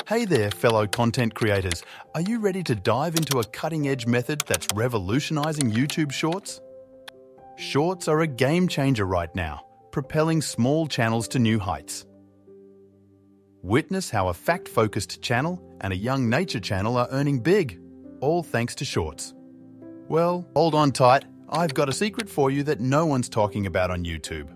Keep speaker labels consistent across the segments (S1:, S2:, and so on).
S1: Hey there, fellow content creators. Are you ready to dive into a cutting-edge method that's revolutionizing YouTube Shorts? Shorts are a game changer right now, propelling small channels to new heights. Witness how a fact-focused channel and a young nature channel are earning big, all thanks to Shorts. Well, hold on tight. I've got a secret for you that no one's talking about on YouTube.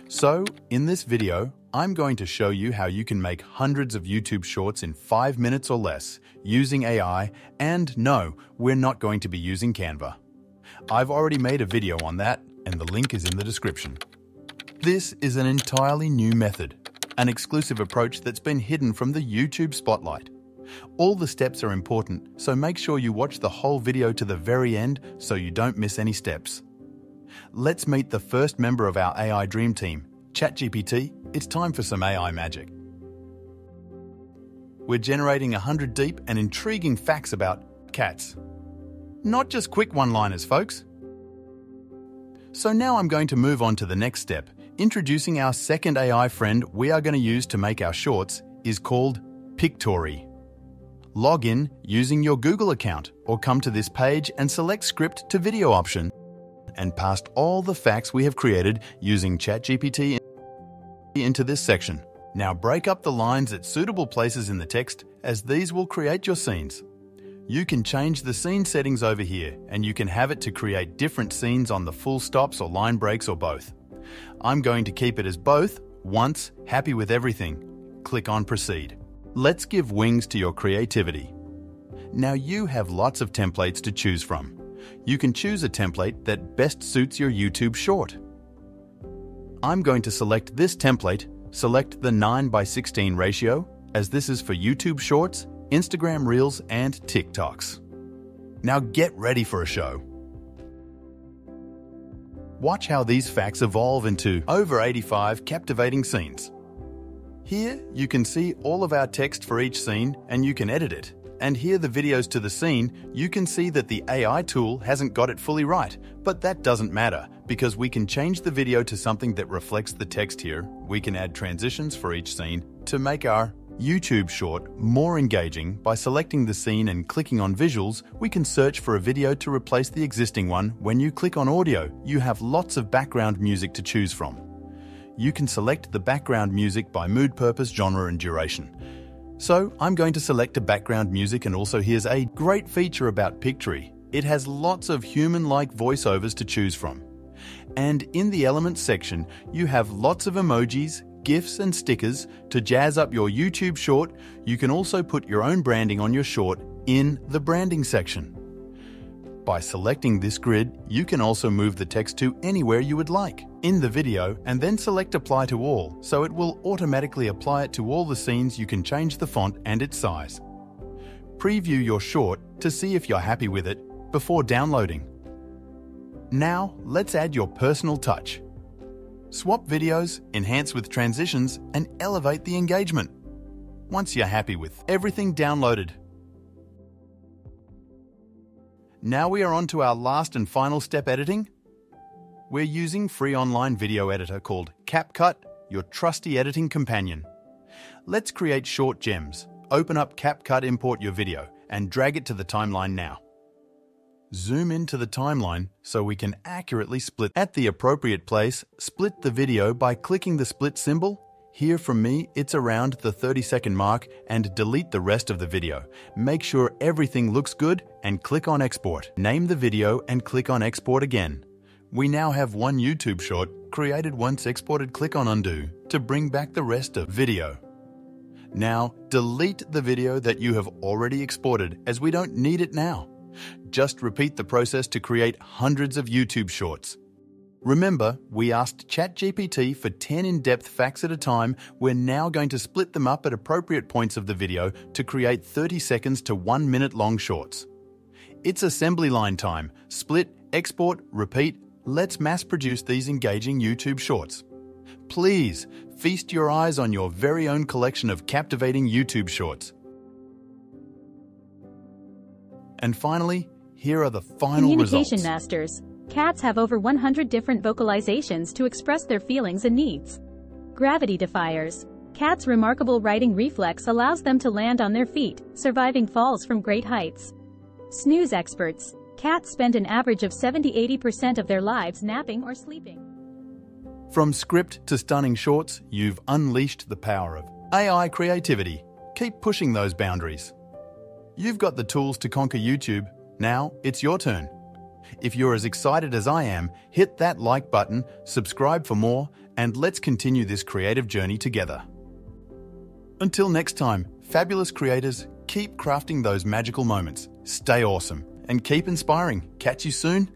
S1: So, in this video, I'm going to show you how you can make hundreds of YouTube Shorts in 5 minutes or less using AI, and no, we're not going to be using Canva. I've already made a video on that, and the link is in the description. This is an entirely new method, an exclusive approach that's been hidden from the YouTube spotlight. All the steps are important, so make sure you watch the whole video to the very end so you don't miss any steps. Let's meet the first member of our AI dream team, ChatGPT. It's time for some AI magic. We're generating 100 deep and intriguing facts about cats. Not just quick one-liners, folks. So now I'm going to move on to the next step. Introducing our second AI friend we are going to use to make our shorts is called Pictory. Log in using your Google account or come to this page and select Script to Video option and paste all the facts we have created using ChatGPT into this section. Now break up the lines at suitable places in the text, as these will create your scenes. You can change the scene settings over here, and you can have it to create different scenes on the full stops or line breaks or both. I'm going to keep it as both. Once happy with everything, click on Proceed. Let's give wings to your creativity. Now you have lots of templates to choose from. You can choose a template that best suits your YouTube short. I'm going to select this template, select the 9:16 ratio, as this is for YouTube Shorts, Instagram Reels, and TikToks. Now get ready for a show. Watch how these facts evolve into over 85 captivating scenes. Here, you can see all of our text for each scene and you can edit it. And here the videos to the scene, you can see that the AI tool hasn't got it fully right, but that doesn't matter because we can change the video to something that reflects the text here. We can add transitions for each scene to make our YouTube short more engaging. By selecting the scene and clicking on visuals, we can search for a video to replace the existing one. When you click on audio, you have lots of background music to choose from. You can select the background music by mood, purpose, genre, and duration. So I'm going to select a background music, and also here's a great feature about Pictory. It has lots of human-like voiceovers to choose from. And in the Elements section, you have lots of emojis, GIFs, and stickers to jazz up your YouTube short. You can also put your own branding on your short in the branding section. By selecting this grid, you can also move the text to anywhere you would like in the video and then select Apply to All, so it will automatically apply it to all the scenes. You can change the font and its size. Preview your short to see if you're happy with it before downloading. Now, let's add your personal touch. Swap videos, enhance with transitions, and elevate the engagement. Once you're happy with everything downloaded. Now we are on to our last and final step, editing. We're using free online video editor called CapCut, your trusty editing companion. Let's create short gems. Open up CapCut, import your video, and drag it to the timeline now. Zoom into the timeline so we can accurately split. At the appropriate place, split the video by clicking the split symbol. Here from me, it's around the 30-second mark, and delete the rest of the video. Make sure everything looks good and click on Export. Name the video and click on Export again. We now have one YouTube short created. Once exported, click on Undo to bring back the rest of video. Now, delete the video that you have already exported, as we don't need it now. Just repeat the process to create hundreds of YouTube shorts. Remember, we asked ChatGPT for 10 in-depth facts at a time. We're now going to split them up at appropriate points of the video to create 30 seconds to 1 minute long shorts. It's assembly line time. Split, export, repeat. Let's mass produce these engaging YouTube shorts. Please, feast your eyes on your very own collection of captivating YouTube shorts. And finally, here are the final results.
S2: Communication masters. Cats have over 100 different vocalizations to express their feelings and needs. Gravity defiers. Cats' remarkable riding reflex allows them to land on their feet, surviving falls from great heights. Snooze experts. Cats spend an average of 70–80% of their lives napping or sleeping.
S1: From script to stunning shorts, you've unleashed the power of AI creativity. Keep pushing those boundaries. You've got the tools to conquer YouTube. Now it's your turn. If you're as excited as I am, hit that like button, subscribe for more, and let's continue this creative journey together. Until next time, fabulous creators, keep crafting those magical moments. Stay awesome and keep inspiring. Catch you soon.